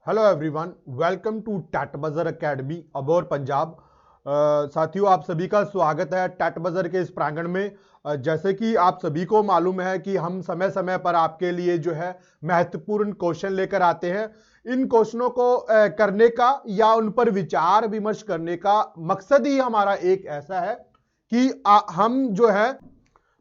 Hello everyone, welcome to टैट बजर academy Abohar Punjab. साथियों, आप सभी का स्वागत है टैट बजर के इस प्रांगण में। जैसे कि आप सभी को मालूम है कि हम समय समय पर आपके लिए जो है महत्वपूर्ण क्वेश्चन लेकर आते हैं। इन क्वेश्चनों को करने का या उन पर विचार विमर्श करने का मकसद ही हमारा एक ऐसा है कि हम जो है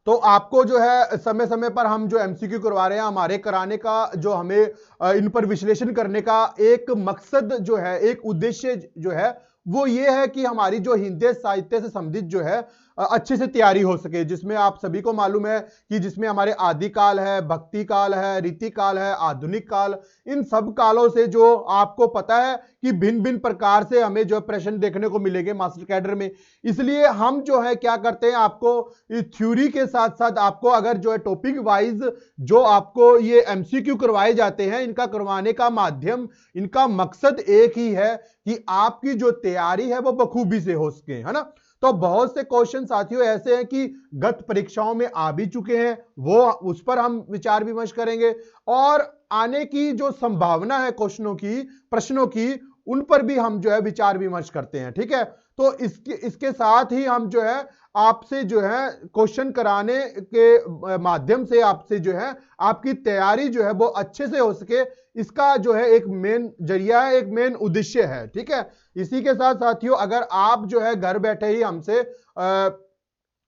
तो आपको जो है समय समय पर हम जो एमसीक्यू करवा रहे हैं, हमारे कराने का जो हमें इन पर विश्लेषण करने का एक मकसद जो है, एक उद्देश्य जो है वो ये है कि हमारी जो हिंदी साहित्य से संबंधित जो है अच्छे से तैयारी हो सके, जिसमें आप सभी को मालूम है कि जिसमें हमारे आदि काल है, भक्ति काल है, रीति काल है, आधुनिक काल, इन सब कालों से जो आपको पता है कि भिन्न भिन्न प्रकार से हमें जो प्रश्न देखने को मिलेंगे मास्टर कैडर में। इसलिए हम जो है क्या करते हैं, आपको थ्योरी के साथ साथ आपको अगर जो है टॉपिक वाइज जो आपको ये एमसीक्यू करवाए जाते हैं, इनका करवाने का माध्यम, इनका मकसद एक ही है कि आपकी जो तैयारी है वो बखूबी से हो सके, है ना। तो बहुत से क्वेश्चन साथियों ऐसे हैं कि गत परीक्षाओं में आ भी चुके हैं, वो उस पर हम विचार विमर्श करेंगे, और आने की जो संभावना है क्वेश्चनों की, प्रश्नों की, उन पर भी हम जो है विचार विमर्श करते हैं। ठीक है, तो इसके साथ ही हम जो है आपसे जो है क्वेश्चन कराने के माध्यम से आपसे जो है आपकी तैयारी जो है वो अच्छे से हो सके, इसका जो है एक मेन जरिया है, एक मेन उद्देश्य है। ठीक है, इसी के साथ साथियों, अगर आप जो है घर बैठे ही हमसे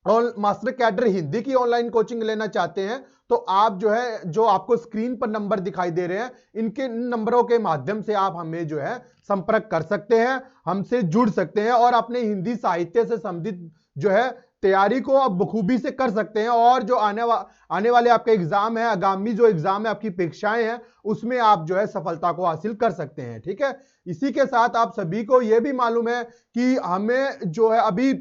और मास्टर कैडर हिंदी की ऑनलाइन कोचिंग लेना चाहते हैं, तो आप जो है, जो आपको स्क्रीन पर नंबर दिखाई दे रहे हैं, इनके नंबरों के माध्यम से आप हमें जो है संपर्क कर सकते हैं, हमसे जुड़ सकते हैं और अपने हिंदी साहित्य से संबंधित जो है तैयारी को आप बखूबी से कर सकते हैं। और जो आने वाले आपके एग्जाम है, आगामी जो एग्जाम है, आपकी परीक्षाएं हैं, उसमें आप जो है सफलता को हासिल कर सकते हैं। ठीक है, इसी के साथ आप सभी को यह भी मालूम है कि हमें जो है अभी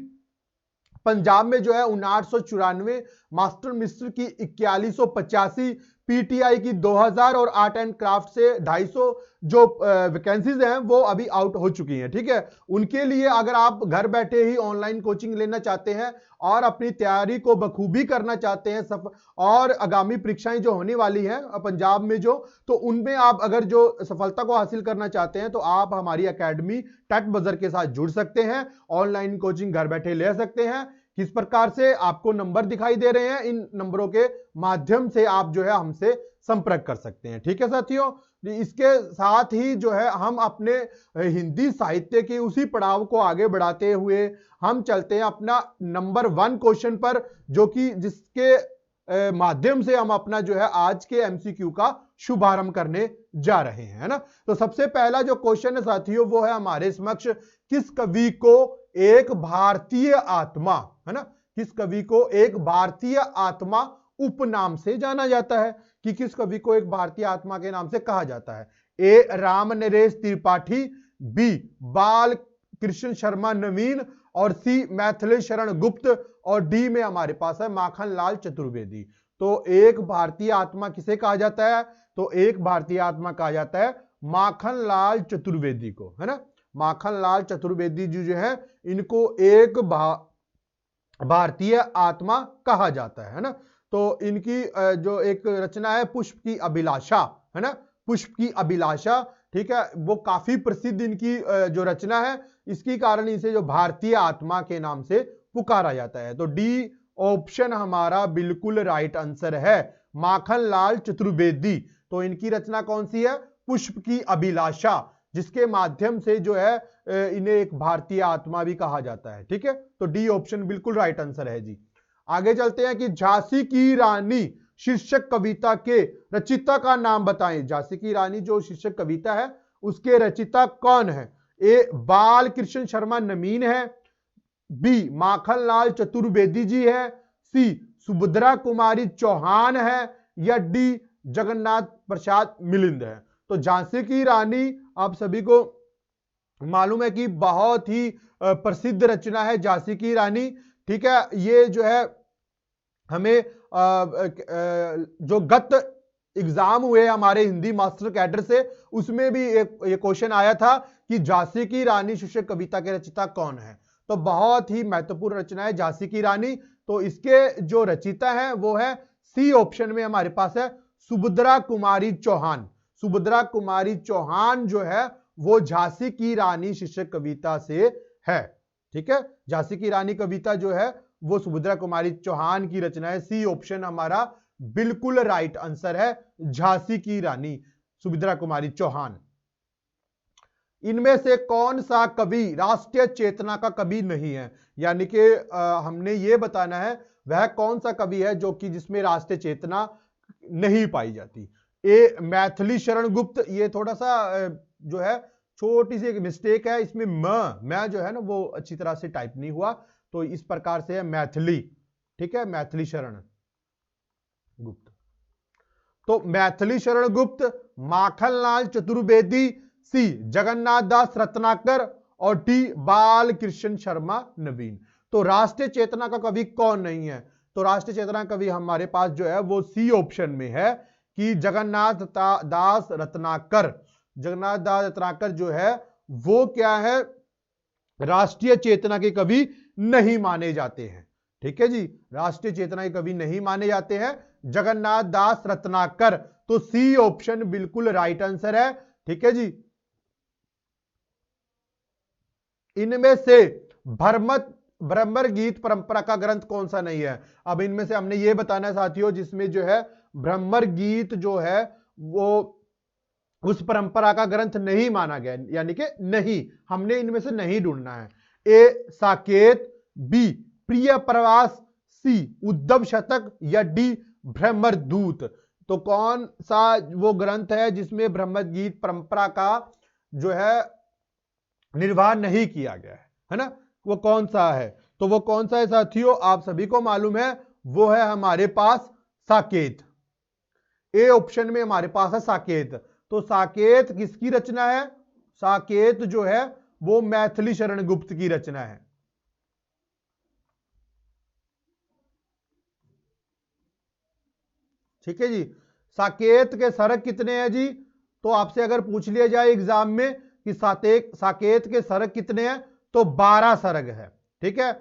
पंजाब में जो है 5994 मास्टर मिस्टर की 4185, पीटीआई की 2000 और आर्ट एंड क्राफ्ट से 250 जो वैकेंसीज हैं वो अभी आउट हो चुकी हैं। ठीक है, उनके लिए अगर आप घर बैठे ही ऑनलाइन कोचिंग लेना चाहते हैं और अपनी तैयारी को बखूबी करना चाहते हैं और आगामी परीक्षाएं जो होने वाली हैं पंजाब में जो, तो उनमें आप अगर जो सफलता को हासिल करना चाहते हैं, तो आप हमारी एकेडमी टैट बजर के साथ जुड़ सकते हैं, ऑनलाइन कोचिंग घर बैठे ले सकते हैं। किस प्रकार से, आपको नंबर दिखाई दे रहे हैं, इन नंबरों के माध्यम से आप जो है हमसे संपर्क कर सकते हैं। ठीक है साथियों, इसके साथ ही जो है हम अपने हिंदी साहित्य के उसी पड़ाव को आगे बढ़ाते हुए हम चलते हैं अपना नंबर 1 क्वेश्चन पर, जो कि जिसके माध्यम से हम अपना जो है आज के एमसीक्यू का शुभारंभ करने जा रहे हैं, है ना। तो सबसे पहला जो क्वेश्चन है साथियों वो है हमारे समक्ष, किस कवि को एक भारतीय आत्मा, है ना, किस कवि को एक भारतीय आत्मा उपनाम से जाना जाता है, कि किस कवि को एक भारतीय आत्मा के नाम से कहा जाता है। ए राम नरेश त्रिपाठी, बी बाल कृष्ण शर्मा नवीन, और सी मैथिली शरण गुप्त, और डी में हमारे पास है माखन लाल चतुर्वेदी। तो एक भारतीय आत्मा किसे कहा जाता है, तो एक भारतीय आत्मा कहा जाता है माखन लाल चतुर्वेदी को, है ना। माखन लाल चतुर्वेदी जी जो है, इनको एक भारतीय आत्मा कहा जाता है ना। तो इनकी जो एक रचना है पुष्प की अभिलाषा, है ना, पुष्प की अभिलाषा, ठीक है, वो काफी प्रसिद्ध इनकी जो रचना है, इसकी कारण इसे जो भारतीय आत्मा के नाम से पुकारा जाता है। तो डी ऑप्शन हमारा बिल्कुल राइट आंसर है, माखन लाल चतुर्वेदी। तो इनकी रचना कौन सी है, पुष्प की अभिलाषा, जिसके माध्यम से जो है इन्हें एक भारतीय आत्मा भी कहा जाता है। ठीक है, तो डी ऑप्शन बिल्कुल राइट आंसर है जी। आगे चलते हैं कि झांसी की रानी शीर्षक कविता के रचिता का नाम बताएं। झांसी की रानी जो शीर्षक कविता है उसके रचिता कौन है। ए बाल कृष्ण शर्मा नवीन है, बी माखन लाल चतुर्वेदी जी है, सी सुभद्रा कुमारी चौहान है, या डी जगन्नाथ प्रसाद मिलिंद है। तो झांसी की रानी आप सभी को मालूम है कि बहुत ही प्रसिद्ध रचना है झांसी की रानी। ठीक है, ये जो है हमें जो गत एग्जाम हुए हमारे हिंदी मास्टर कैडर से, उसमें भी एक ये क्वेश्चन आया था कि झांसी की रानी शीर्षक कविता के रचिता कौन है। तो बहुत ही महत्वपूर्ण रचना है झांसी की रानी। तो इसके जो रचिता है वो है सी ऑप्शन में हमारे पास है सुभद्रा कुमारी चौहान। सुभद्रा कुमारी चौहान जो है वो झांसी की रानी शीर्षक कविता से है। ठीक है, झांसी की रानी कविता जो है वो सुभद्रा कुमारी चौहान की रचना है। सी ऑप्शन हमारा बिल्कुल राइट आंसर है, झांसी की रानी सुभद्रा कुमारी चौहान। इनमें से कौन सा कवि राष्ट्रीय चेतना का कवि नहीं है, यानी कि हमने ये बताना है वह कौन सा कवि है जो कि जिसमें राष्ट्रीय चेतना नहीं पाई जाती। ए मैथिली शरण गुप्त, ये थोड़ा सा जो है छोटी सी एक मिस्टेक है, इसमें मैं जो है ना वो अच्छी तरह से टाइप नहीं हुआ, तो इस प्रकार से है मैथिली। ठीक है, मैथिली शरण गुप्त। तो मैथिली शरण गुप्त, माखनलाल चतुर्वेदी, सी जगन्नाथ दास रत्नाकर और डी बाल कृष्ण शर्मा नवीन। तो राष्ट्रीय चेतना का कवि कौन नहीं है? तो राष्ट्रीय चेतना कवि हमारे पास जो है वो सी ऑप्शन में है कि जगन्नाथ दास रत्नाकर। जगन्नाथ दास रत्नाकर जो है वो क्या है, राष्ट्रीय चेतना के कवि नहीं माने जाते हैं। ठीक है जी, राष्ट्रीय चेतना के कवि नहीं माने जाते हैं जगन्नाथ दास रत्नाकर। तो सी ऑप्शन बिल्कुल राइट आंसर है। ठीक है जी, इनमें से भ्रमर गीत परंपरा का ग्रंथ कौन सा नहीं है? अब इनमें से हमने ये बताना है साथियों, जिसमें जो है भ्रमर गीत जो है वो उस परंपरा का ग्रंथ नहीं माना गया, यानी कि नहीं, हमने इनमें से नहीं ढूंढना है। ए साकेत, बी प्रिय प्रवास, सी उद्धव शतक या डी भ्रमर दूत। तो कौन सा वो ग्रंथ है जिसमें भ्रमर गीत परंपरा का जो है निर्वाह नहीं किया गया है ना, वो कौन सा है? तो वो कौन सा है साथियों, आप सभी को मालूम है, वो है हमारे पास साकेत। ए ऑप्शन में हमारे पास है साकेत। तो साकेत किसकी रचना है? साकेत जो है वो मैथिली शरण गुप्त की रचना है। ठीक है जी, साकेत के सरक कितने हैं जी? तो आपसे अगर पूछ लिया जाए एग्जाम में कि साकेत के सरक कितने हैं, तो 12 सरग है। ठीक है,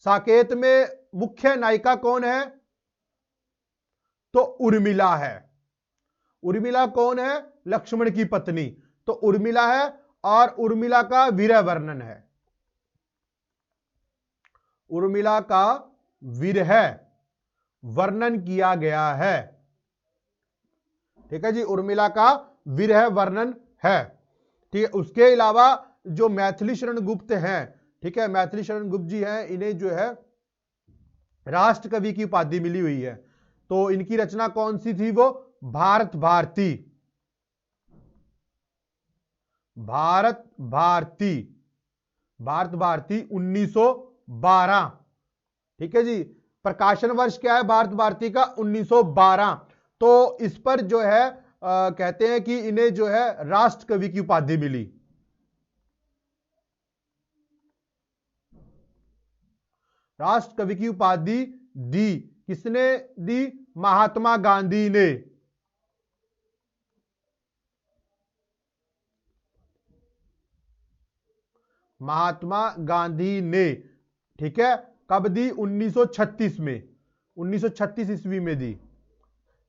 साकेत में मुख्य नायिका कौन है? तो उर्मिला है। उर्मिला कौन है? लक्ष्मण की पत्नी। तो उर्मिला है और उर्मिला का विरह वर्णन है। उर्मिला का विरह वर्णन किया गया है। ठीक है जी, उर्मिला का विरह वर्णन है। ठीक है, उसके अलावा जो मैथिली शरण गुप्त हैं, ठीक है, मैथिली शरण गुप्त जी हैं, इन्हें जो है राष्ट्र कवि की उपाधि मिली हुई है। तो इनकी रचना कौन सी थी? वो भारत भारती। भारत भारती, भारत भारती 1912। ठीक है जी, प्रकाशन वर्ष क्या है भारत भारती का? 1912। तो इस पर जो है कहते हैं कि इन्हें जो है राष्ट्र कवि की उपाधि मिली। राष्ट्र कवि की उपाधि दी किसने दी? महात्मा गांधी ने। महात्मा गांधी ने। ठीक है, कब दी? 1936 में, 1936 ईस्वी में दी।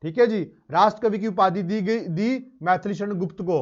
ठीक है जी, राष्ट्र कवि की उपाधि दी गई, दी मैथिली शरण गुप्त को।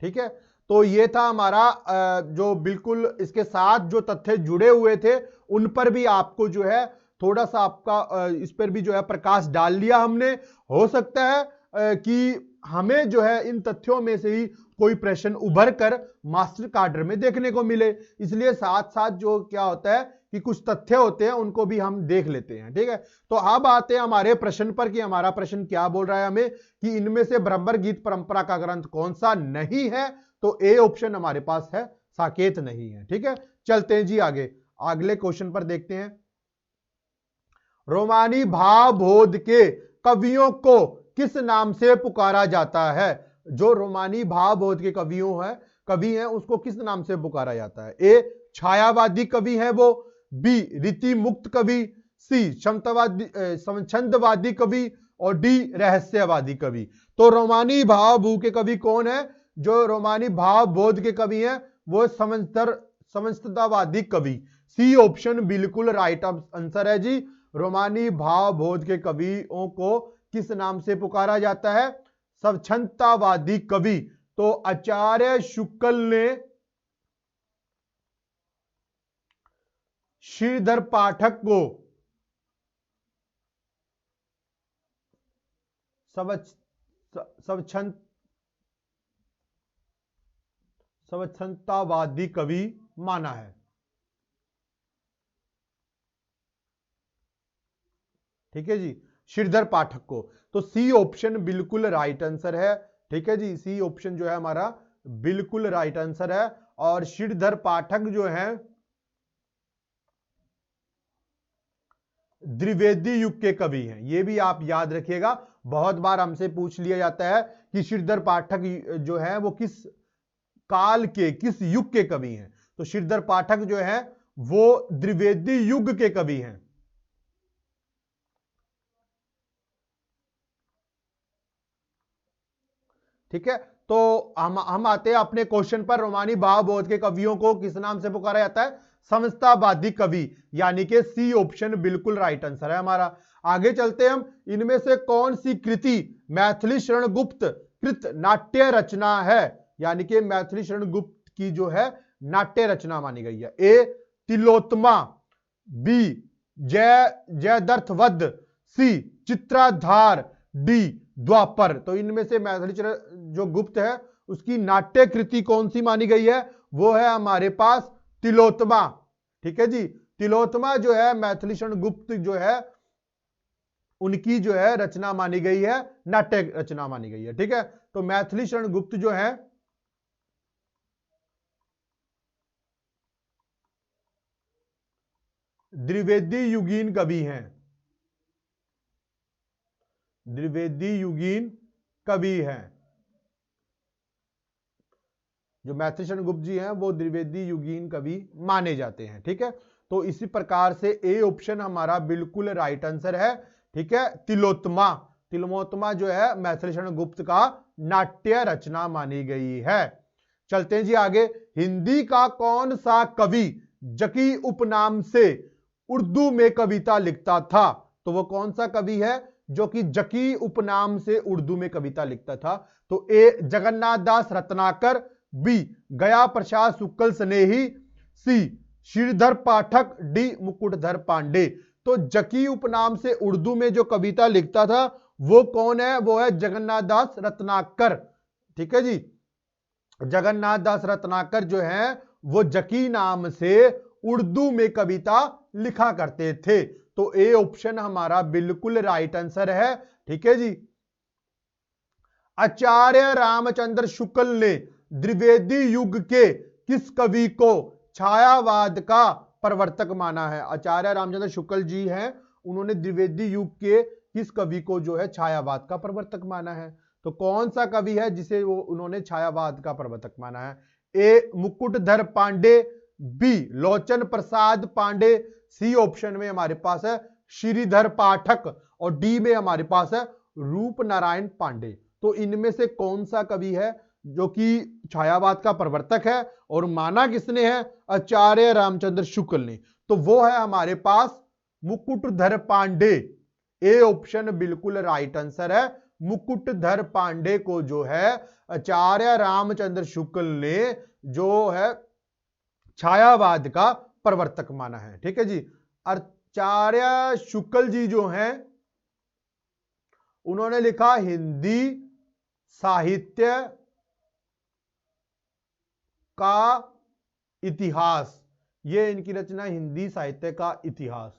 ठीक है, तो ये था हमारा जो बिल्कुल इसके साथ जो तथ्य जुड़े हुए थे उन पर भी आपको जो है थोड़ा सा आपका इस पर भी जो है प्रकाश डाल लिया हमने। हो सकता है कि हमें जो है इन तथ्यों में से ही कोई प्रश्न उभर कर मास्टर काडर में देखने को मिले, इसलिए साथ साथ जो क्या होता है कि कुछ तथ्य होते हैं उनको भी हम देख लेते हैं। ठीक है, तो अब आते हैं हमारे प्रश्न पर कि हमारा प्रश्न क्या बोल रहा है हमें कि इनमें से भ्रमर गीत परंपरा का ग्रंथ कौन सा नहीं है? तो ए ऑप्शन हमारे पास है, साकेत नहीं है। ठीक है, चलते हैं जी आगे, अगले क्वेश्चन पर देखते हैं। रोमानी भावबोध के कवियों को किस नाम से पुकारा जाता है? जो रोमानी भावबोध के कवि हैं उसको किस नाम से पुकारा जाता है? ए छायावादी कवि है वो, बी रीति मुक्त कवि, सी छंदवादी कवि और डी रहस्यवादी कवि। तो रोमानी भावबोध के कवि कौन है? जो रोमानी भावबोध के कवि हैं वो समंतवादी कवि। सी ऑप्शन बिल्कुल राइट आंसर है जी। रोमानी भाव भोज के कवियों को किस नाम से पुकारा जाता है? स्वच्छंदतावादी कवि। तो आचार्य शुक्ल ने श्रीधर पाठक को स्वच्छंदतावादी कवि माना है। ठीक है जी, श्रीधर पाठक को। तो सी ऑप्शन बिल्कुल राइट आंसर है। ठीक है जी, सी ऑप्शन जो है हमारा बिल्कुल राइट आंसर है। और श्रीधर पाठक जो है द्विवेदी युग के कवि हैं। ये भी आप याद रखिएगा, बहुत बार हमसे पूछ लिया जाता है कि श्रीधर पाठक जो है वो किस काल के, किस युग के कवि हैं। तो श्रीधर पाठक जो है वो द्विवेदी युग के कवि हैं। ठीक है, तो हम आते हैं अपने क्वेश्चन पर। रोमानी भाव बोध के कवियों को किस नाम से पुकारा जाता है? समझतावादी कवि, यानी कि सी ऑप्शन बिल्कुल राइट आंसर है हमारा। आगे चलते हैं हम। इनमें से कौन सी कृति मैथिली शरण गुप्त कृत नाट्य रचना है? यानी कि मैथिली शरण गुप्त की जो है नाट्य रचना मानी गई है। ए तिलोत्तमा, बी जयद्रथ वध, सी चित्राधार, डी द्वापर। तो इनमें से मैथिली शरण जो गुप्त है उसकी नाट्य कृति कौन सी मानी गई है? वो है हमारे पास तिलोत्तमा। ठीक है जी, तिलोत्तमा जो है मैथिली शरण गुप्त जो है उनकी जो है रचना मानी गई है, नाट्य रचना मानी गई है। ठीक है, तो मैथिली शरण गुप्त जो है द्विवेदी युगीन कवि हैं। द्विवेदी युगीन कवि हैं। जो मैथिली शरण गुप्त जी हैं वो द्विवेदी युगीन कवि माने जाते हैं। ठीक है, तो इसी प्रकार से ए ऑप्शन हमारा बिल्कुल राइट आंसर है। ठीक है, तिलोत्तमा, तिलोत्तमा जो है मैथिली शरण गुप्त का नाट्य रचना मानी गई है। चलते हैं जी आगे। हिंदी का कौन सा कवि जकी उपनाम से उर्दू में कविता लिखता था? तो वो कौन सा कवि है जो कि जकी उपनाम से उर्दू में कविता लिखता था? तो ए जगन्नाथ दास रत्नाकर, बी गया प्रसाद शुक्ल स्नेही, सी श्रीधर पाठक, डी मुकुटधर पांडे। तो जकी उपनाम से उर्दू में जो कविता लिखता था वो कौन है? वो है जगन्नाथ दास रत्नाकर। ठीक है जी, जगन्नाथ दास रत्नाकर जो है वो जकी नाम से उर्दू में कविता लिखा करते थे। तो ए ऑप्शन हमारा बिल्कुल राइट आंसर है। ठीक है जी। आचार्य रामचंद्र शुक्ल ने द्विवेदी युग के किस कवि को छायावाद का प्रवर्तक माना है? आचार्य रामचंद्र शुक्ल जी हैं, उन्होंने द्विवेदी युग के किस कवि को जो है छायावाद का प्रवर्तक माना है? तो कौन सा कवि है जिसे वो उन्होंने छायावाद का प्रवर्तक माना है? ए मुकुटधर पांडे, बी लोचन प्रसाद पांडे, सी ऑप्शन में हमारे पास है श्रीधर पाठक, और डी में हमारे पास है रूप नारायण पांडे। तो इनमें से कौन सा कवि है जो कि छायावाद का प्रवर्तक है और माना किसने है? आचार्य रामचंद्र शुक्ल ने। तो वो है हमारे पास मुकुटधर पांडे। ए ऑप्शन बिल्कुल राइट आंसर है। मुकुटधर पांडे को जो है आचार्य रामचंद्र शुक्ल ने जो है छायावाद का प्रवर्तक माना है। ठीक है जी। आचार्य शुक्ल जी जो हैं उन्होंने लिखा हिंदी साहित्य का इतिहास। ये इनकी रचना हिंदी साहित्य का इतिहास।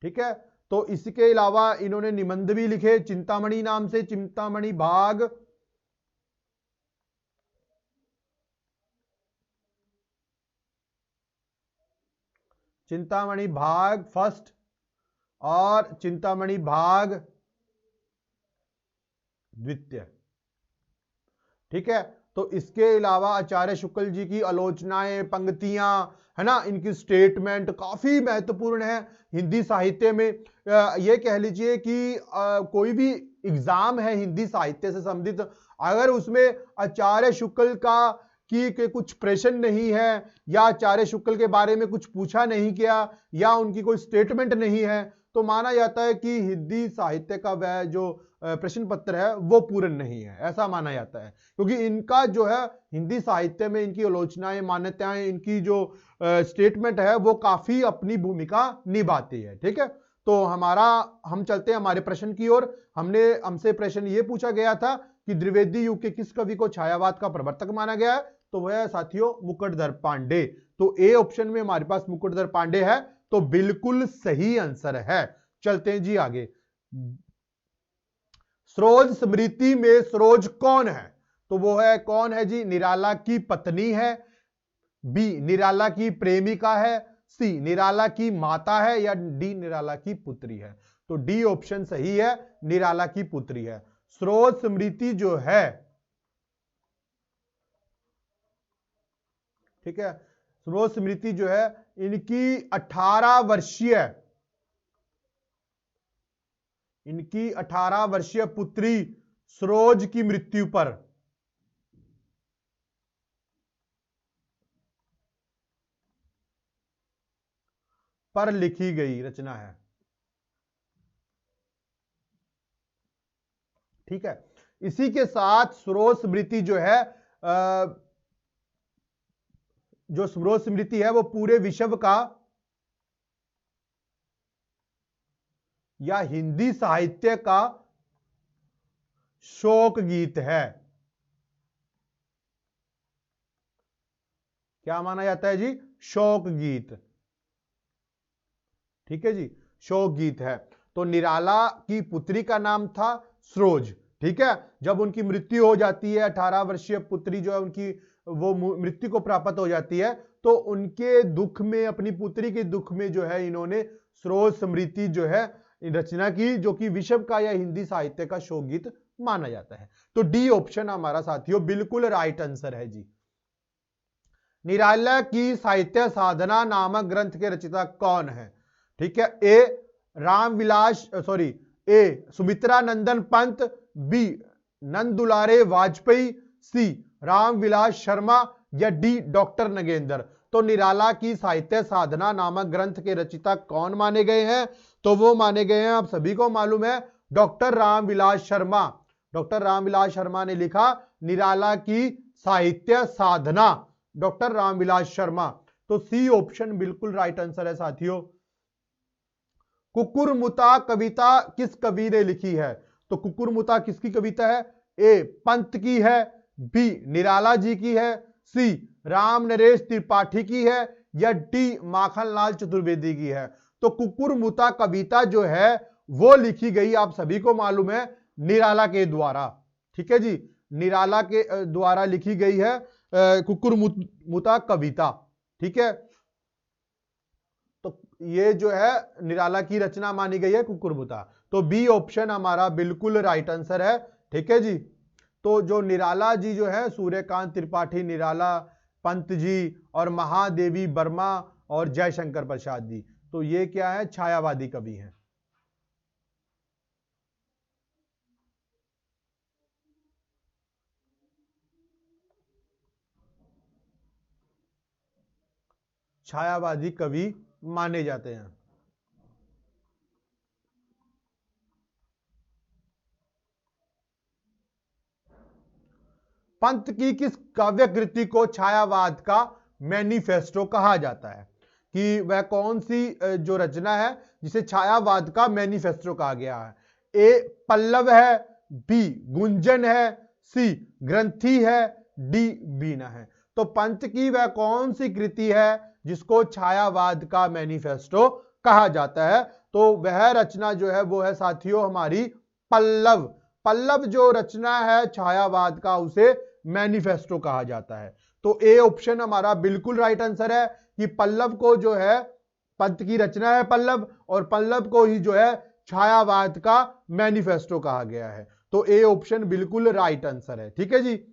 ठीक है, तो इसके अलावा इन्होंने निबंध भी लिखे चिंतामणि नाम से, चिंतामणि भाग, चिंतामणि भाग फर्स्ट और चिंतामणि भाग द्वितीय। ठीक है, तो इसके अलावा आचार्य शुक्ल जी की आलोचनाएं, पंक्तियां, है ना, इनकी स्टेटमेंट काफी महत्वपूर्ण है हिंदी साहित्य में। ये कह लीजिए कि कोई भी एग्जाम है हिंदी साहित्य से संबंधित, अगर उसमें आचार्य शुक्ल का की के कुछ प्रश्न नहीं है, या आचार्य शुक्ल के बारे में कुछ पूछा नहीं गया, या उनकी कोई स्टेटमेंट नहीं है, तो माना जाता है कि हिंदी साहित्य का वह जो प्रश्न पत्र है वो पूर्ण नहीं है, ऐसा माना जाता है। क्योंकि इनका जो है हिंदी साहित्य में इनकी आलोचनाएं, मान्यताएं, इनकी जो स्टेटमेंट है वो काफी अपनी भूमिका निभाती है। ठीक है, तो हम चलते हैं हमारे प्रश्न की ओर। हमसे प्रश्न ये पूछा गया था कि द्विवेदी युग के किस कवि को छायावाद का प्रवर्तक माना गया है, तो वह है साथियों मुकुटधर पांडे। तो ए ऑप्शन में हमारे पास मुकुटधर पांडे है, तो बिल्कुल सही आंसर है। चलते हैं जी आगे। सरोज स्मृति में सरोज कौन है, तो वो है कौन है जी, निराला की पत्नी है, बी निराला की प्रेमिका है, सी निराला की माता है, या डी निराला की पुत्री है। तो डी ऑप्शन सही है, निराला की पुत्री है। सरोज स्मृति जो है, ठीक है, सरोज स्मृति जो है इनकी 18 वर्षीय पुत्री सरोज की मृत्यु पर लिखी गई रचना है। ठीक है, इसी के साथ सरोज स्मृति जो है जो सरोज स्मृति है वो पूरे विश्व का या हिंदी साहित्य का शोक गीत है। क्या माना जाता है जी, शोक गीत। ठीक है जी, शोक गीत है। तो निराला की पुत्री का नाम था सरोज। ठीक है, जब उनकी मृत्यु हो जाती है, 18 वर्षीय पुत्री जो है उनकी वो मृत्यु को प्राप्त हो जाती है, तो उनके दुख में, अपनी पुत्री के दुख में जो है इन्होंने सरोज स्मृति जो है रचना की, जो कि विश्व का या हिंदी साहित्य का शोक गीत माना जाता है। तो डी ऑप्शन हमारा साथियों बिल्कुल राइट आंसर है जी। निराला की साहित्य साधना नामक ग्रंथ के रचयिता कौन है? ठीक है, ए सुमित्रा नंदन पंत, बी नंद दुलारे वाजपेयी, सी रामविलास शर्मा, या डी डॉक्टर नगेंद्र। तो निराला की साहित्य साधना नामक ग्रंथ के रचयिता कौन माने गए हैं? तो वो माने गए हैं, आप सभी को मालूम है, डॉक्टर रामविलास शर्मा। डॉक्टर रामविलास शर्मा ने लिखा निराला की साहित्य साधना, डॉक्टर रामविलास शर्मा। तो सी ऑप्शन बिल्कुल राइट आंसर है साथियों। कुकुरमुता कविता किस कवि ने लिखी है? तो कुकुरमुता किसकी कविता है? ए पंत की है, बी निराला जी की है, सी राम नरेश त्रिपाठी की है, या डी माखनलाल चतुर्वेदी की है। तो कुकुरमुता कविता जो है वो लिखी गई, आप सभी को मालूम है, निराला के द्वारा। ठीक है जी, निराला के द्वारा लिखी गई है कुकुरमुता कविता। ठीक है, तो ये जो है निराला की रचना मानी गई है कुकुरमुता। तो बी ऑप्शन हमारा बिल्कुल राइट आंसर है। ठीक है जी, तो जो निराला जी जो है सूर्यकांत त्रिपाठी निराला, पंत जी और महादेवी वर्मा और जयशंकर प्रसाद जी, तो ये क्या है, छायावादी कवि हैं। छायावादी कवि माने जाते हैं। पंत की किस काव्य कृति को छायावाद का मैनिफेस्टो कहा जाता है? कि वह कौन सी जो रचना है जिसे छायावाद का मैनिफेस्टो कहा गया है? ए पल्लव है, बी गुंजन है, सी ग्रंथि है, डी बीना है। तो पंत की वह कौन सी कृति है जिसको छायावाद का मैनिफेस्टो कहा जाता है? तो वह रचना जो है वो है साथियों हमारी पल्लव। पल्लव जो रचना है छायावाद का, उसे मैनिफेस्टो कहा जाता है। तो ए ऑप्शन हमारा बिल्कुल राइट आंसर है कि पल्लव को जो है, पंत की रचना है पल्लव, और पल्लव को ही जो है छायावाद का मैनिफेस्टो कहा गया है। तो ए ऑप्शन बिल्कुल राइट आंसर है। ठीक है जी,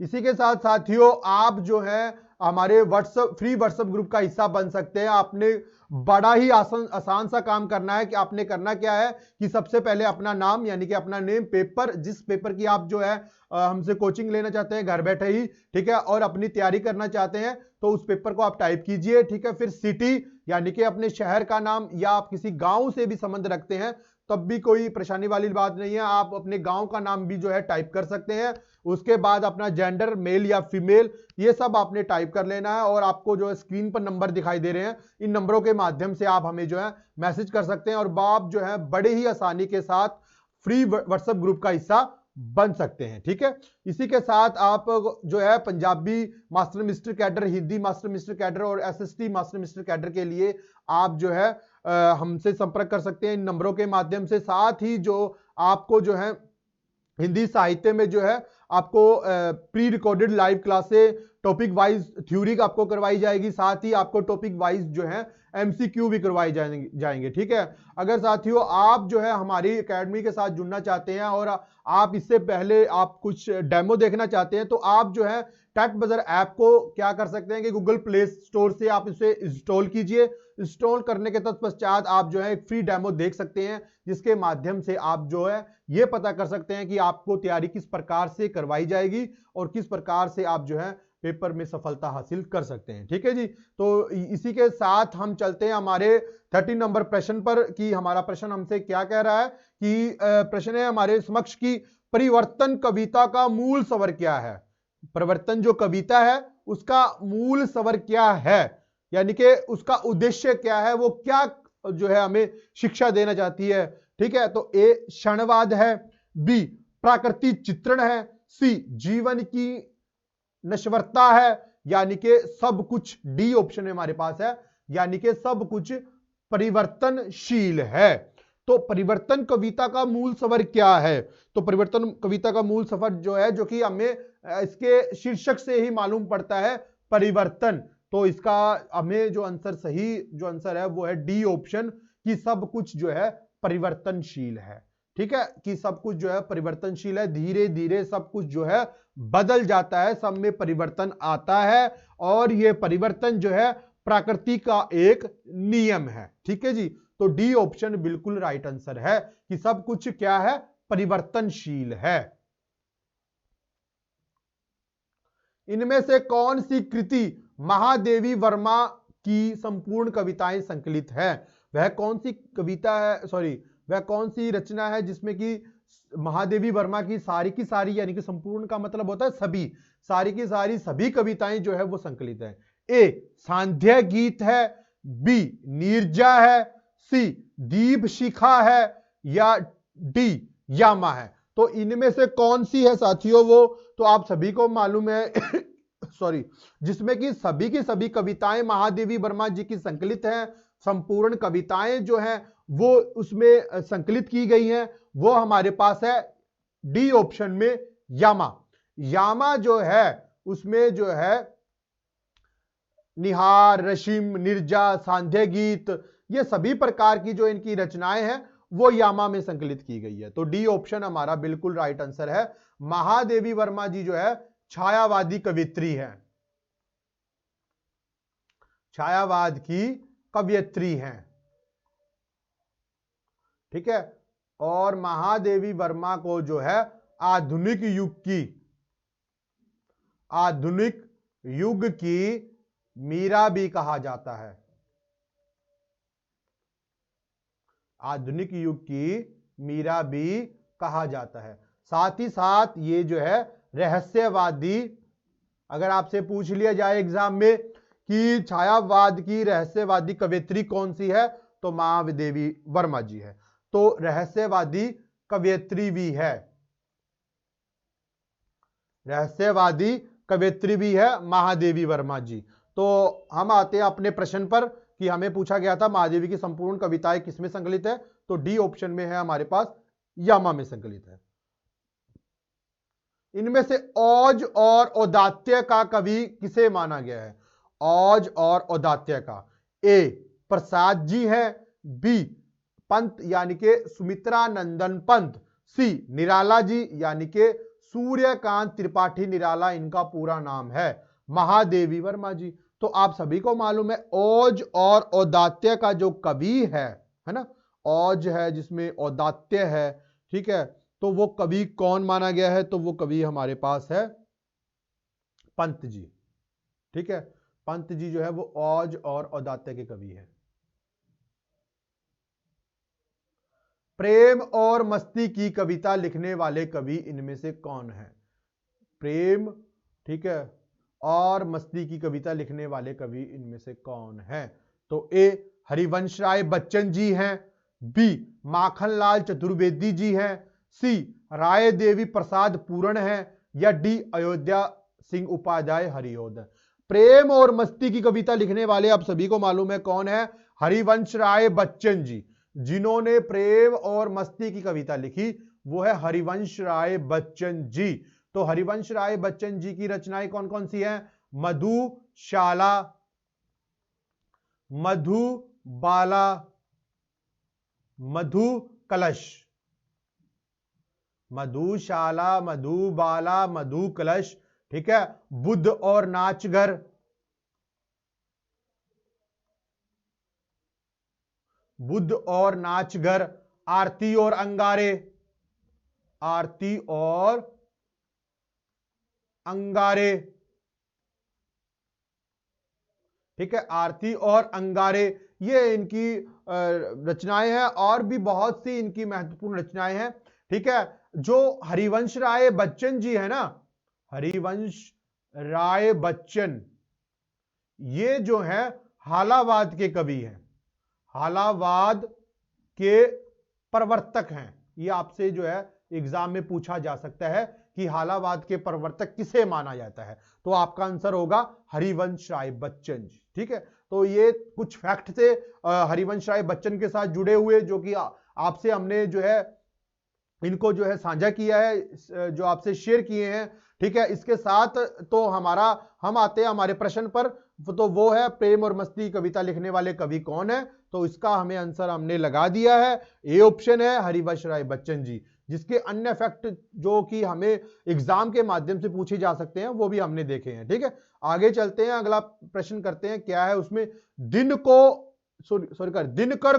इसी के साथ साथियों आप जो है हमारे व्हाट्सएप फ्री व्हाट्सएप ग्रुप का हिस्सा बन सकते हैं। आपने बड़ा ही आसान सा काम करना है कि आपने करना क्या है कि सबसे पहले अपना नाम यानी कि अपना नेम, पेपर, जिस पेपर की आप जो है हमसे कोचिंग लेना चाहते हैं घर बैठे ही, ठीक है, और अपनी तैयारी करना चाहते हैं तो उस पेपर को आप टाइप कीजिए, ठीक है। फिर सिटी यानी कि अपने शहर का नाम, या आप किसी गांव से भी संबंध रखते हैं तब भी कोई परेशानी वाली बात नहीं है, आप अपने गांव का नाम भी जो है टाइप कर सकते हैं। उसके बाद अपना जेंडर, मेल या फीमेल, ये सब आपने टाइप कर लेना है और आपको जो है स्क्रीन पर नंबर दिखाई दे रहे हैं, इन नंबरों के माध्यम से आप हमें जो है मैसेज कर सकते हैं और आप जो है बड़े ही आसानी के साथ फ्री व्हाट्सएप ग्रुप का हिस्सा बन सकते हैं, ठीक है। इसी के साथ आप जो है Punjabi master mister cadre, Hindi master mister cadre और एसएसटी मास्टर मिस्टर कैडर के लिए आप जो है हमसे संपर्क कर सकते हैं इन नंबरों के माध्यम से। साथ ही जो आपको जो है हिंदी साहित्य में जो है आपको pre recorded live classes topic wise theory आपको करवाई जाएगी, साथ ही आपको टॉपिक वाइज जो है एमसीक्यू भी करवाई जाएंगे, ठीक है। अगर साथियों आप जो है हमारी एकेडमी के साथ जुड़ना चाहते हैं और आप इससे पहले आप कुछ डेमो देखना चाहते हैं तो आप जो है टैट बजर ऐप को क्या कर सकते हैं कि गूगल प्ले स्टोर से आप इसे इंस्टॉल कीजिए। इंस्टॉल करने के तत्पश्चात आप जो है एक फ्री डेमो देख सकते हैं जिसके माध्यम से आप जो है ये पता कर सकते हैं कि आपको तैयारी किस प्रकार से करवाई जाएगी और किस प्रकार से आप जो है पेपर में सफलता हासिल कर सकते हैं, ठीक है जी। तो इसी के साथ हम चलते हैं हमारे 30 नंबर प्रश्न पर कि हमारा प्रश्न हमसे क्या कह रहा है कि प्रश्न है हमारे समक्ष की परिवर्तन कविता का मूल स्वर क्या है। परिवर्तन जो कविता है उसका मूल स्वर क्या है, यानी कि उसका उद्देश्य क्या है, वो क्या जो है हमें शिक्षा देना चाहती है, ठीक है। तो ए क्षणवाद है, बी प्राकृतिक चित्रण है, सी जीवन की नश्वरता है, यानी कि सब कुछ, डी ऑप्शन में हमारे पास है, यानी कि सब कुछ परिवर्तनशील है। तो परिवर्तन कविता का मूल स्वर क्या है, तो परिवर्तन कविता का मूल स्वर जो है, जो कि हमें इसके शीर्षक से ही मालूम पड़ता है, परिवर्तन। तो इसका हमें जो आंसर, सही जो आंसर है वो है डी ऑप्शन कि सब कुछ जो है परिवर्तनशील है, ठीक है, कि सब कुछ जो है परिवर्तनशील है, धीरे धीरे सब कुछ जो है बदल जाता है, सब में परिवर्तन आता है और यह परिवर्तन जो है प्रकृति का एक नियम है, ठीक है जी। तो डी ऑप्शन बिल्कुल राइट आंसर है कि सब कुछ क्या है, परिवर्तनशील है। इनमें से कौन सी कृति महादेवी वर्मा की संपूर्ण कविताएं संकलित है। वह कौन सी कविता है, सॉरी, वह कौन सी रचना है जिसमें कि महादेवी वर्मा की सारी यानी कि संपूर्ण का मतलब होता है सभी, सारी की सारी सभी कविताएं जो है वो संकलित है। ए सांध्य गीत है, बी नीरजा है, सी दीप शिखा है, या डी यामा है। तो इनमें से कौन सी है साथियों वो, तो आप सभी को मालूम है सॉरी, जिसमें कि सभी की सभी कविताएं महादेवी वर्मा जी की संकलित हैं, संपूर्ण कविताएं जो हैं वो उसमें संकलित की गई हैं, वो हमारे पास है डी ऑप्शन में यामा। यामा जो है उसमें जो है निहार, रशिम, निर्जा, सांध्य गीत, ये सभी प्रकार की जो इनकी रचनाएं हैं वो यामा में संकलित की गई है। तो डी ऑप्शन हमारा बिल्कुल राइट आंसर है। महादेवी वर्मा जी जो है छायावादी कवियत्री है, छायावाद की कवियत्री हैं, ठीक है। और महादेवी वर्मा को जो है आधुनिक युग की मीरा भी कहा जाता है, आधुनिक युग की मीरा भी कहा जाता है। साथ ही साथ ये जो है रहस्यवादी, अगर आपसे पूछ लिया जाए एग्जाम में कि छायावाद की रहस्यवादी कवियत्री कौन सी है, तो महादेवी वर्मा जी है। तो रहस्यवादी कवियत्री भी है, रहस्यवादी कवियत्री भी है महादेवी वर्मा जी। तो हम आते हैं अपने प्रश्न पर कि हमें पूछा गया था महादेवी की संपूर्ण कविताएं किसमें संकलित है, तो डी ऑप्शन में है हमारे पास, यामा में संकलित है। इनमें से औज और औदात्य का कवि किसे माना गया है। औज और औदात्य का, ए प्रसाद जी है, बी पंत यानी के सुमित्रा नंदन पंत, सी निराला जी यानी के सूर्यकांत त्रिपाठी निराला इनका पूरा नाम है। महादेवी वर्मा जी। तो आप सभी को मालूम है ओज और औदात्य का जो कवि है ना, ओज है जिसमें औदात्य है, ठीक है, तो वो कवि कौन माना गया है? तो वो कवि हमारे पास है पंत जी, ठीक है। पंत जी जो है वो ओज और औदात्य के कवि है। प्रेम और मस्ती की कविता लिखने वाले कवि इनमें से कौन है? प्रेम, ठीक है, और मस्ती की कविता लिखने वाले कवि इनमें से कौन है? तो ए हरिवंश राय बच्चन जी हैं, बी माखनलाल चतुर्वेदी जी हैं, सी राय देवी प्रसाद पूरण है, या डी अयोध्या सिंह उपाध्याय हरिओद। प्रेम और मस्ती की कविता लिखने वाले आप सभी को मालूम है कौन है? हरिवंश राय बच्चन जी। जिन्होंने प्रेम और मस्ती की कविता लिखी वो है हरिवंश राय बच्चन जी। तो हरिवंश राय बच्चन जी की रचनाएं कौन कौन सी हैं? मधुशाला, मधुबाला, मधु कलश। मधुशाला, मधुबाला, मधु कलश, ठीक है। बुद्ध और नाचघर, बुद्ध और नाचघर, आरती और अंगारे, आरती और अंगारे, ठीक है, आरती और अंगारे, ये इनकी रचनाएं हैं। और भी बहुत सी इनकी महत्वपूर्ण रचनाएं हैं, ठीक है। जो हरिवंश राय बच्चन जी है ना, हरिवंश राय बच्चन, ये जो है हालावाद के कवि हैं, हालावाद के प्रवर्तक हैं। ये आपसे जो है एग्जाम में पूछा जा सकता है कि हालावाद के प्रवर्तक किसे माना जाता है, तो आपका आंसर होगा हरिवंश राय बच्चन जी, ठीक है। तो ये कुछ फैक्ट थे हरिवंश राय बच्चन के साथ जुड़े हुए, जो कि आपसे हमने जो है इनको जो है साझा किया है, जो आपसे शेयर किए हैं, ठीक है। इसके साथ तो हम आते हैं हमारे प्रश्न पर, तो वो है प्रेम और मस्ती कविता लिखने वाले कवि कौन है? तो इसका हमें आंसर हमने लगा दिया है, ए ऑप्शन है हरिवंश राय बच्चन जी। जिसके अन्य फैक्ट जो कि हमें एग्जाम के माध्यम से पूछे जा सकते हैं वो भी हमने देखे हैं, ठीक है। आगे चलते हैं, अगला प्रश्न करते हैं, क्या है उसमें? दिनकर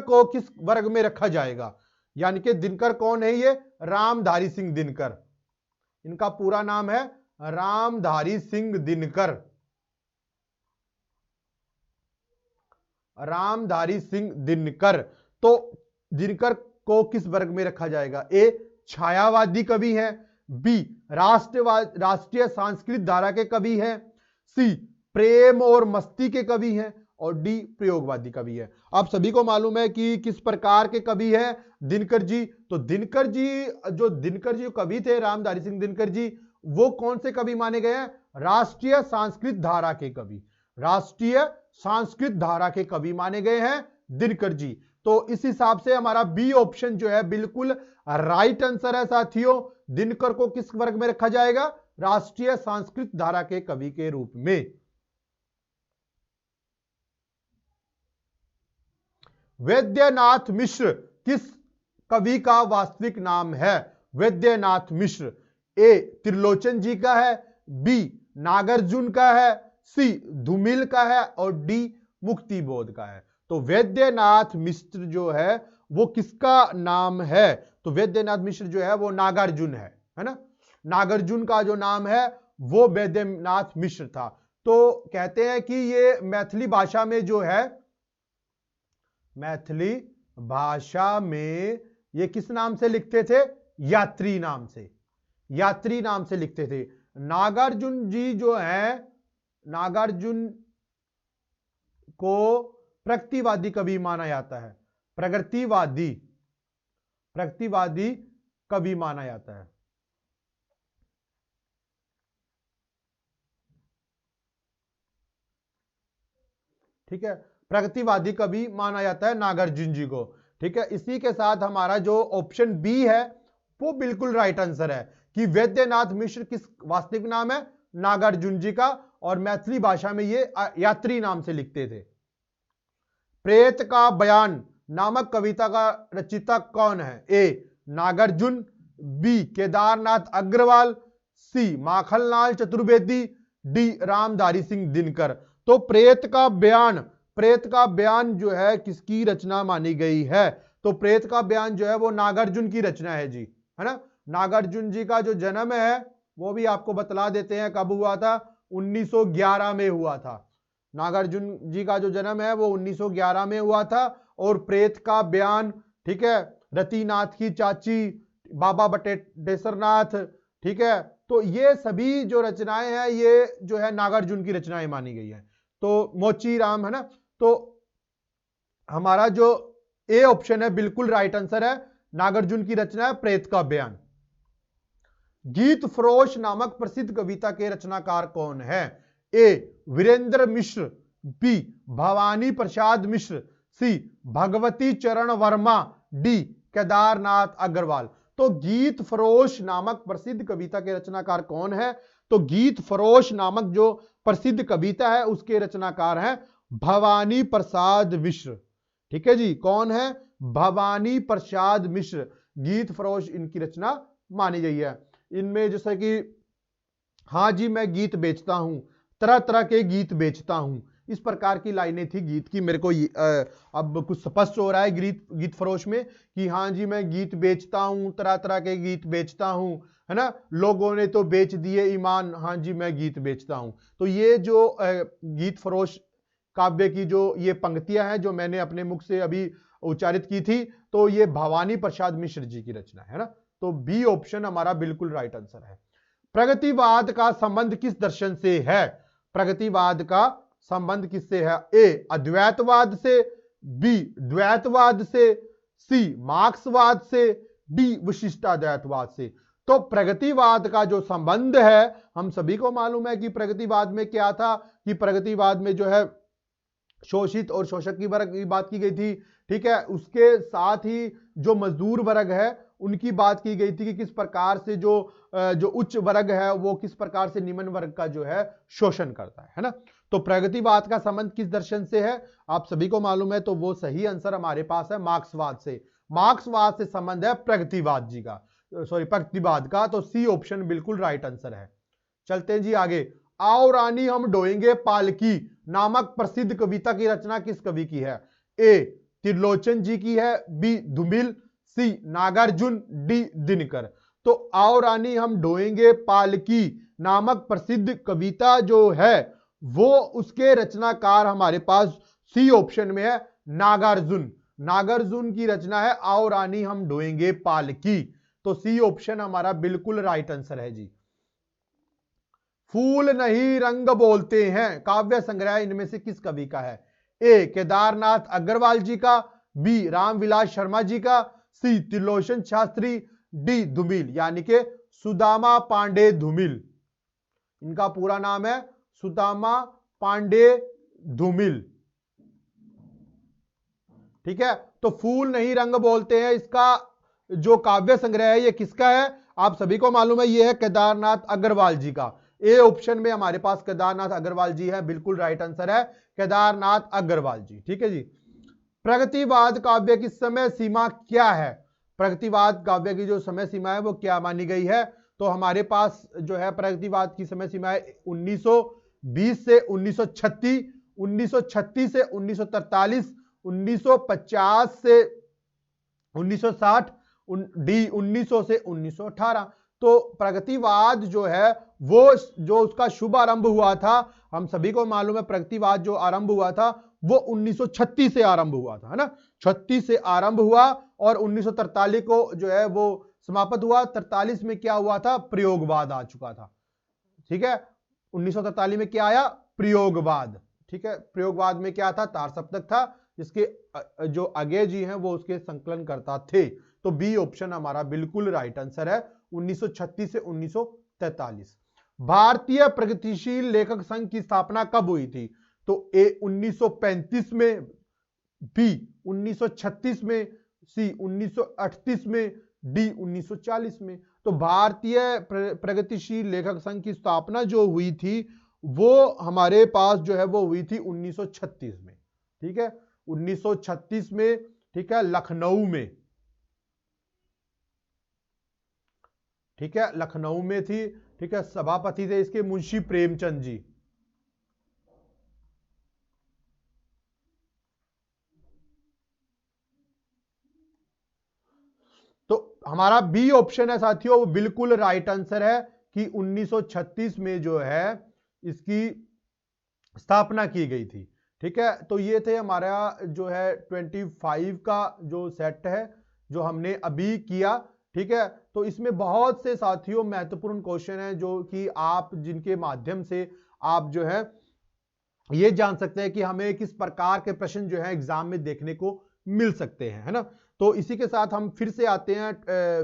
को किस वर्ग में रखा जाएगा? यानी कि दिनकर कौन है? ये रामधारी सिंह दिनकर, इनका पूरा नाम है रामधारी सिंह दिनकर, रामधारी सिंह दिनकर। तो दिनकर को किस वर्ग में रखा जाएगा? ए छायावादी कवि है, बी राष्ट्रीय सांस्कृतिक धारा के कवि है, सी प्रेम और मस्ती के कवि हैं, और डी प्रयोगवादी कवि है। आप सभी को मालूम है कि किस प्रकार के कवि है दिनकर जी। तो दिनकर जी कवि थे रामधारी सिंह दिनकर जी, वो कौन से कवि माने गए हैं? राष्ट्रीय सांस्कृतिक धारा के कवि, राष्ट्रीय सांस्कृतिक धारा के कवि माने गए हैं दिनकर जी। तो इस हिसाब से हमारा बी ऑप्शन जो है बिल्कुल राइट आंसर है साथियों। दिनकर को किस वर्ग में रखा जाएगा? राष्ट्रीय सांस्कृतिक धारा के कवि के रूप में। वैद्यनाथ मिश्र किस कवि का वास्तविक नाम है? वैद्यनाथ मिश्र ए त्रिलोचन जी का है, बी नागार्जुन का है, सी धूमिल का है, और डी मुक्तिबोध का है। तो वैद्यनाथ मिश्र जो है वो किसका नाम है? तो वैद्यनाथ मिश्र जो है वो नागार्जुन है ना। नागार्जुन का जो नाम है वो वैद्यनाथ मिश्र था। तो कहते हैं कि ये मैथिली भाषा में जो है, मैथिली भाषा में ये किस नाम से लिखते थे? यात्री नाम से, यात्री नाम से लिखते थे। नागार्जुन जी जो है, नागार्जुन को प्रगतिवादी कवि माना जाता है, प्रगतिवादी, प्रगतिवादी कवि माना जाता है, ठीक है। प्रगतिवादी कवि माना जाता है नागार्जुन जी को, ठीक है। इसी के साथ हमारा जो ऑप्शन बी है वो बिल्कुल राइट आंसर है कि वैद्यनाथ मिश्र किस वास्तविक नाम है? नागार्जुन जी का, और मैथिली भाषा में ये यात्री नाम से लिखते थे। प्रेत का बयान नामक कविता का रचयिता कौन है? ए नागार्जुन, बी केदारनाथ अग्रवाल, सी माखनलाल चतुर्वेदी, डी रामधारी सिंह दिनकर। तो प्रेत का बयान जो है किसकी रचना मानी गई है? तो प्रेत का बयान जो है वो नागार्जुन की रचना है जी, है ना। नागार्जुन जी का जो जन्म है वो भी आपको बतला देते हैं कब हुआ था, 1911 में हुआ था। नागार्जुन जी का जो जन्म है वो 1911 में हुआ था। और प्रेत का बयान, ठीक है, रतिनाथ की चाची बाबा बटेश्वर नाथ, ठीक है, तो ये सभी जो रचनाएं हैं ये जो है नागार्जुन की रचनाएं मानी गई है। तो मोची राम, है ना। तो हमारा जो ए ऑप्शन है बिल्कुल राइट आंसर है, नागार्जुन की रचना है प्रेत का बयान। गीत फरोश नामक प्रसिद्ध कविता के रचनाकार कौन है? ए वीरेंद्र मिश्र, बी भवानी प्रसाद मिश्र, सी भगवती चरण वर्मा, डी केदारनाथ अग्रवाल। तो गीत फरोश नामक प्रसिद्ध कविता के रचनाकार कौन है? तो गीत फरोश नामक जो प्रसिद्ध कविता है उसके रचनाकार हैं भवानी प्रसाद मिश्र। ठीक है जी, कौन है? भवानी प्रसाद मिश्र। गीत फरोश इनकी रचना मानी गई है। इनमें जैसे कि हाँ जी मैं गीत बेचता हूं, तरह तरह के गीत बेचता हूं, इस प्रकार की लाइनें थी गीत की। मेरे को अब कुछ स्पष्ट हो रहा है गीत फरोश में कि हाँ जी मैं गीत बेचता हूं, तरह तरह के गीत बेचता हूं, है ना। लोगों ने तो बेच दिए ईमान, हाँ जी मैं गीत बेचता हूं। तो ये जो गीत फरोश काव्य की जो ये पंक्तियां हैं जो मैंने अपने मुख से अभी उच्चारित की थी, तो ये भवानी प्रसाद मिश्र जी की रचना है ना। तो बी ऑप्शन हमारा बिल्कुल राइट आंसर है। प्रगतिवाद का संबंध किस दर्शन से है? प्रगतिवाद का संबंध किससे है? ए अद्वैतवाद से, बी द्वैतवाद से, सी मार्क्सवाद से, डी विशिष्टाद्वैतवाद से। तो प्रगतिवाद का जो संबंध है, हम सभी को मालूम है कि प्रगतिवाद में क्या था, कि प्रगतिवाद में जो है शोषित और शोषक की वर्ग की बात की गई थी, ठीक है। उसके साथ ही जो मजदूर वर्ग है उनकी बात की गई थी कि किस प्रकार से जो उच्च वर्ग है वो किस प्रकार से निम्न वर्ग का जो है शोषण करता है ना। तो प्रगतिवाद का संबंध किस दर्शन से है आप सभी को मालूम है, तो वो सही आंसर हमारे पास है मार्क्सवाद से। मार्क्सवाद से संबंध है प्रगतिवाद जी का, सॉरी प्रगतिवाद का। तो सी ऑप्शन बिल्कुल राइट आंसर है। चलते हैं जी आगे। आओ रानी हम ढोएंगे पालकी नामक प्रसिद्ध कविता की रचना किस कवि की है? ए त्रिलोचन जी की है, बी धूमिल, सी नागार्जुन, डी दिनकर। तो आओ रानी हम ढोएंगे पालकी नामक प्रसिद्ध कविता जो है वो उसके रचनाकार हमारे पास सी ऑप्शन में है नागार्जुन। नागार्जुन की रचना है आओ रानी हम ढोएंगे पालकी। तो सी ऑप्शन हमारा बिल्कुल राइट आंसर है जी। फूल नहीं रंग बोलते हैं काव्य संग्रह इनमें से किस कवि का है? ए केदारनाथ अग्रवाल जी का, बी रामविलास शर्मा जी का, सी त्रिलोचन शास्त्री, डी धूमिल यानी के सुदामा पांडे धूमिल। इनका पूरा नाम है सुदामा पांडे धूमिल। ठीक है, तो फूल नहीं रंग बोलते हैं इसका जो काव्य संग्रह है ये किसका है? आप सभी को मालूम है ये है केदारनाथ अग्रवाल जी का। ए ऑप्शन में हमारे पास केदारनाथ अग्रवाल जी है, बिल्कुल राइट आंसर है केदारनाथ अग्रवाल जी। ठीक है जी। प्रगतिवाद काव्य की समय सीमा क्या है? प्रगतिवाद काव्य की जो समय सीमा है वो क्या मानी गई है? तो हमारे पास जो है प्रगतिवाद की समय सीमा है 1920 से 1936, 1936 से 1943, 1950 से 1960, डी 1900 से 1918। तो प्रगतिवाद जो है वो जो उसका शुभ आरंभ हुआ था, हम सभी को मालूम है प्रगतिवाद जो आरंभ हुआ था वो 1936 से आरंभ हुआ था, है ना। 36 से आरंभ हुआ और 1943 को जो है वो समाप्त हुआ। 43 में क्या हुआ था? प्रयोगवाद आ चुका था। ठीक है, 1943 में क्या आया? प्रयोगवाद। ठीक है, प्रयोगवाद में क्या था? तार सप्तक था, जिसके जो अगे जी हैं वो उसके संकलन करता थे। तो बी ऑप्शन हमारा बिल्कुल राइट आंसर है 1936 से 1943। भारतीय प्रगतिशील लेखक संघ की स्थापना कब हुई थी? तो ए 1935 में, बी 1936 में, सी 1938 में, डी 1940 में। तो भारतीय प्रगतिशील लेखक संघ की स्थापना जो हुई थी वो हमारे पास जो है वो हुई थी 1936 में। ठीक है, 1936 में, ठीक है, लखनऊ में। ठीक है, लखनऊ में थी। ठीक है, सभापति थे इसके मुंशी प्रेमचंद जी। तो हमारा बी ऑप्शन है साथियों, वो बिल्कुल राइट आंसर है कि 1936 में जो है इसकी स्थापना की गई थी। ठीक है, तो ये थे हमारा जो है 25 का जो सेट है जो हमने अभी किया। ठीक है, तो इसमें बहुत से साथियों महत्वपूर्ण क्वेश्चन है जो कि आप जिनके माध्यम से आप जो है ये जान सकते हैं कि हमें किस प्रकार के प्रश्न जो है एग्जाम में देखने को मिल सकते हैं, है ना। तो इसी के साथ हम फिर से आते हैं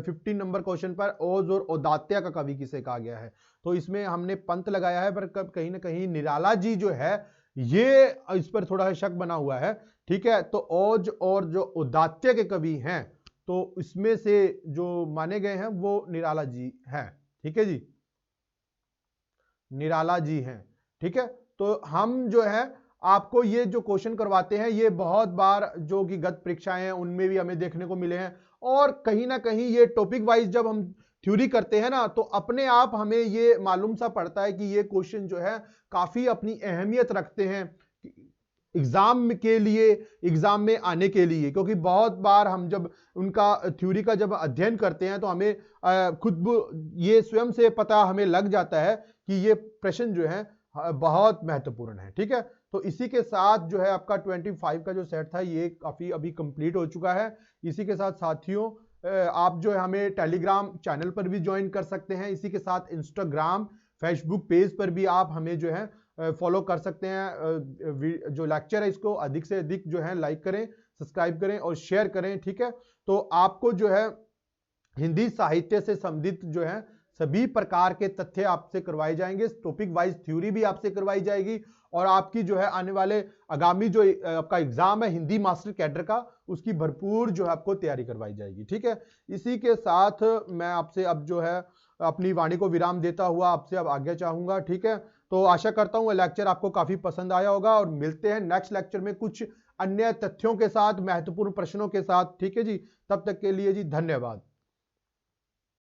15 नंबर क्वेश्चन पर। ओज और औदात्य का कवि किसे कहा गया है? तो इसमें हमने पंत लगाया है, पर कहीं ना कहीं निराला जी जो है ये इस पर थोड़ा शक बना हुआ है। ठीक है, तो ओज और जो औदात्य के कवि हैं तो इसमें से जो माने गए हैं वो निराला जी हैं। ठीक है जी, निराला जी हैं। ठीक है, तो हम जो है आपको ये जो क्वेश्चन करवाते हैं ये बहुत बार जो कि गत परीक्षाएं हैं उनमें भी हमें देखने को मिले हैं, और कहीं ना कहीं ये टॉपिक वाइज जब हम थ्योरी करते हैं ना तो अपने आप हमें ये मालूम सा पड़ता है कि ये क्वेश्चन जो है काफी अपनी अहमियत रखते हैं एग्जाम के लिए, एग्जाम में आने के लिए, क्योंकि बहुत बार हम जब उनका थ्योरी का जब अध्ययन करते हैं तो हमें खुद ये स्वयं से पता हमें लग जाता है कि ये प्रश्न जो है बहुत महत्वपूर्ण है। ठीक है, तो इसी के साथ जो है आपका 25 का जो सेट था ये काफी अभी कंप्लीट हो चुका है। इसी के साथ साथियों आप जो है हमें टेलीग्राम चैनल पर भी ज्वाइन कर सकते हैं। इसी के साथ इंस्टाग्राम, फेसबुक पेज पर भी आप हमें जो है फॉलो कर सकते हैं। जो लेक्चर है इसको अधिक से अधिक जो है लाइक करें, सब्सक्राइब करें और शेयर करें। ठीक है, तो आपको जो है हिंदी साहित्य से संबंधित जो है सभी प्रकार के तथ्य आपसे करवाए जाएंगे, टॉपिक वाइज थ्योरी भी आपसे करवाई जाएगी, और आपकी जो है आने वाले आगामी जो आपका एग्जाम है हिंदी मास्टर कैडर का उसकी भरपूर जो है आपको तैयारी करवाई जाएगी। ठीक है, इसी के साथ मैं आपसे अब जो है अपनी वाणी को विराम देता हुआ आपसे अब आज्ञा चाहूंगा। ठीक है, तो आशा करता हूं लेक्चर आपको काफी पसंद आया होगा, और मिलते हैं नेक्स्ट लेक्चर में कुछ अन्य तथ्यों के साथ, महत्वपूर्ण प्रश्नों के साथ। ठीक है जी, तब तक के लिए जी धन्यवाद।